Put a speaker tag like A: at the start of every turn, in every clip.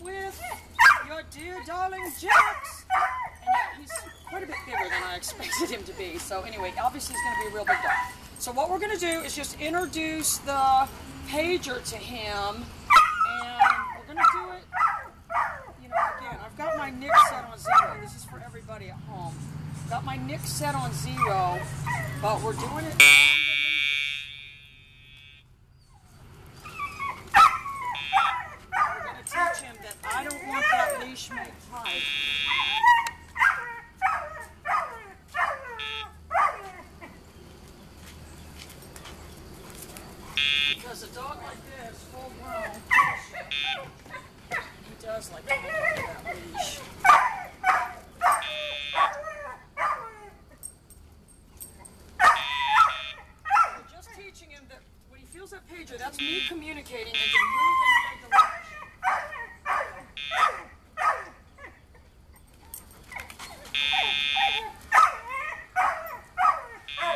A: with your dear darling Jax. And yeah, he's quite a bit bigger than I expected him to be. So anyway, obviously he's going to be a real big dog. So what we're going to do is just introduce the pager to him. And we're going to do it, you know, again, I've got my nick set on 0. This is for everybody at home. Got my nick set on 0, but we're doing it on the leash. We're going to teach him that I don't want that leash made tight. Because a dog like this, full grown, he does like to hold that leash. We're just teaching him that when he feels that pager, that's me communicating and to move in my direction.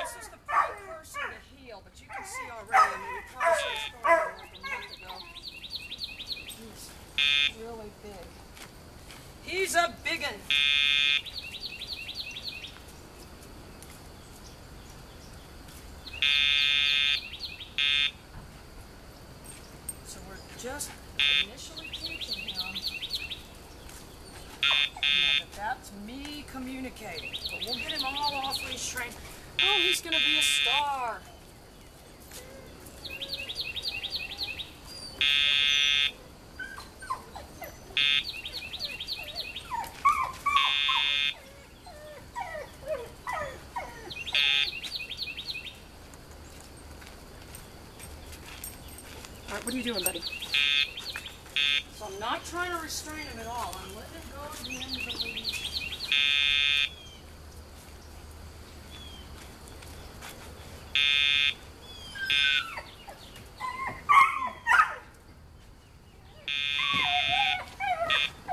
A: This is the precursor to heel, but you can see already, I mean, we probably should have started like a month ago. He's really big. He's a biggin'. So we're just initially teaching him that that's me communicating. But we'll get him all off leash trained. Oh, he's going to be a star. All right, what are you doing, buddy? So I'm not trying to restrain him at all. I'm letting him go at the end of the leash.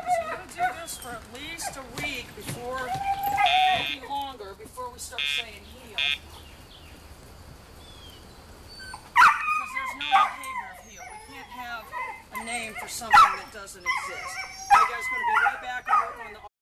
A: So we're going to do this for at least a week before, maybe longer, before we start saying heel. There's no behavior of heel. We can't have a name for something that doesn't exist. Hey guys, going to be right back and work on the